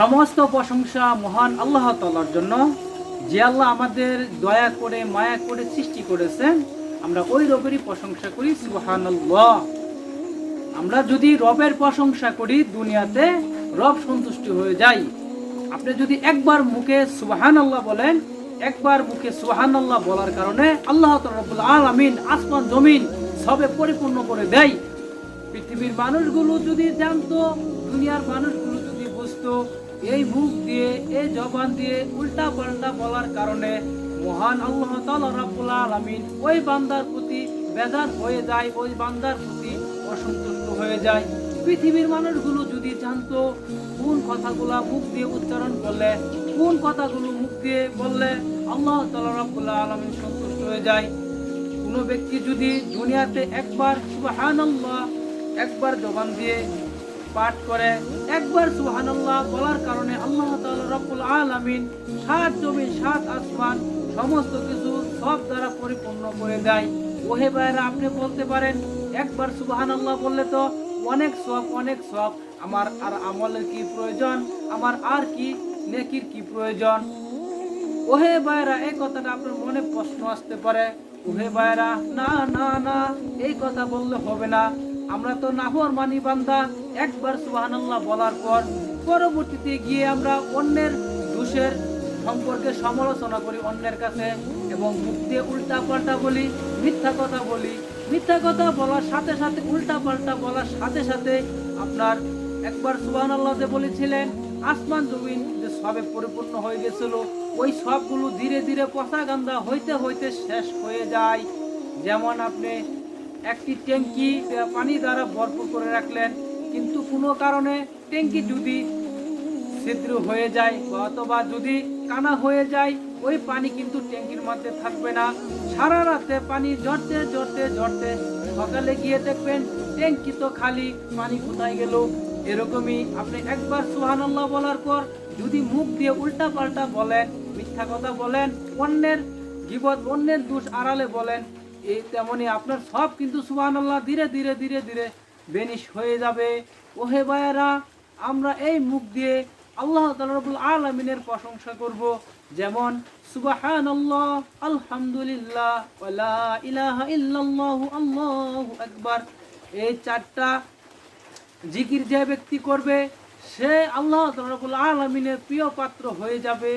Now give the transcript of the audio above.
সমস্ত প্রশংসা মহান আল্লাহ তাআলার জন্য, যে আল্লাহ আমাদের দয়া করে মায়া করে সৃষ্টি করেছেন। আমরা ওই রবেরই প্রশংসা করি, সুবহানাল্লাহ। আমরা যদি রবের প্রশংসা করি দুনিয়াতে, রব সন্তুষ্ট হয়ে যায়। আপনি যদি একবার মুখে সুবহানাল্লাহ বলেন, একবার মুখে সুবহানাল্লাহ বলার কারণে আল্লাহ তাআলা রব্বুল আলামিন আসমান জমিন সবে পরিপূর্ণ করে দেয়। পৃথিবীর মানুষগুলো যদি জানতো, দুনিয়ার মানুষগুলো যদি বুঝতো, এই মুখ দিয়ে এই জবান দিয়ে উল্টা পাল্টা বলার কারণে মহান আল্লাহ তাআলা রব্বুল আলামিন ওই বান্দার প্রতি বেজার হয়ে যায়, ওই বান্দার প্রতি অসন্তুষ্ট হয়ে যায়। পৃথিবীর মানুষগুলো যদি জানতো কোন কথাগুলো মুখ দিয়ে উচ্চারণ করলে, কোন কথাগুলো মুখ দিয়ে বললে আল্লাহ তাআলা রব্বুল আলামিন সন্তুষ্ট হয়ে যায়। কোন ব্যক্তি যদি দুনিয়াতে একবার সুবহানাল্লাহ একবার জবান দিয়ে পাঠ করে, একবার সুবহানাল্লাহ বলার কারণে আল্লাহ তাআলা রব্বুল আলামিন সাত জমিন সাত আসমান সমস্ত কিছু সব দ্বারা পরিপূর্ণ করে দেয়। ওহে ভাইরা, আপনি বলতে পারেন একবার সুবহানাল্লাহ বললে তো অনেক সওয়াব, অনেক সওয়াব, আমার আর আমলের কি প্রয়োজন, আমার আর কি নেকির কি প্রয়োজন? ওহে ভাইরা, এই কথাটা আপনার মনে প্রশ্ন আসতে পারে। ওহে ভাইরা, না না না, এই কথা বললে হবে না। আমরা তো নাফরমানি বান্দা। একবার সুবহানাল্লাহ বলার পর পরবর্তীতে গিয়ে আমরা অন্যের দোষের সম্পর্কে সমালোচনা করি অন্যের কাছে, এবং মুখ দিয়ে উল্টা পাল্টা বলি, মিথ্যা কথা বলি। মিথ্যা কথা বলার সাথে সাথে, উল্টা পাল্টা বলার সাথে সাথে আপনার একবার সুবহানাল্লাহ যে বলেছিলেন, আসমান জমিন যে সবে পরিপূর্ণ হয়ে গেছিল, ওই সবগুলো ধীরে ধীরে পচা গান্দা হইতে হইতে শেষ হয়ে যায়। যেমন আপনি একটি ট্যাঙ্কি পানি দ্বারা ভরপুর করে রাখলেন, কিন্তু কোনো কারণে ট্যাঙ্কি যদি ছিদ্র হয়ে যায় অথবা যদি কানা হয়ে যায়, ওই পানি কিন্তু ট্যাঙ্কির মধ্যে থাকবে না। সারা রাতে পানি ঝরতে ঝরতে ঝরতে সকালে গিয়ে দেখবেন ট্যাঙ্কি তো খালি, পানি কোথায় গেল? এরকমই আপনি একবার সুবহানাল্লাহ বলার পর যদি মুখ দিয়ে উল্টা পাল্টা বলেন, মিথ্যা কথা বলেন, অন্যের গীবত অন্যের দোষ আড়ালে বলেন, এই তেমনি আপনার সব কিন্তু সুবহানাল্লাহ ধীরে ধীরে ধীরে ধীরে বেনিশ হয়ে যাবে। ওহে ভাইয়েরা, আমরা এই মুখ দিয়ে আল্লাহ তাআলা রব্বুল আলামিনের প্রশংসা করব, যেমন সুবহানাল্লাহ, আলহামদুলিল্লাহ, ওয়া লা ইলাহা ইল্লাল্লাহু, আল্লাহু আকবার। এই চারটা জিকির যে ব্যক্তি করবে, সে আল্লাহ তাআলা রব্বুল আলামিনের প্রিয় পাত্র হয়ে যাবে।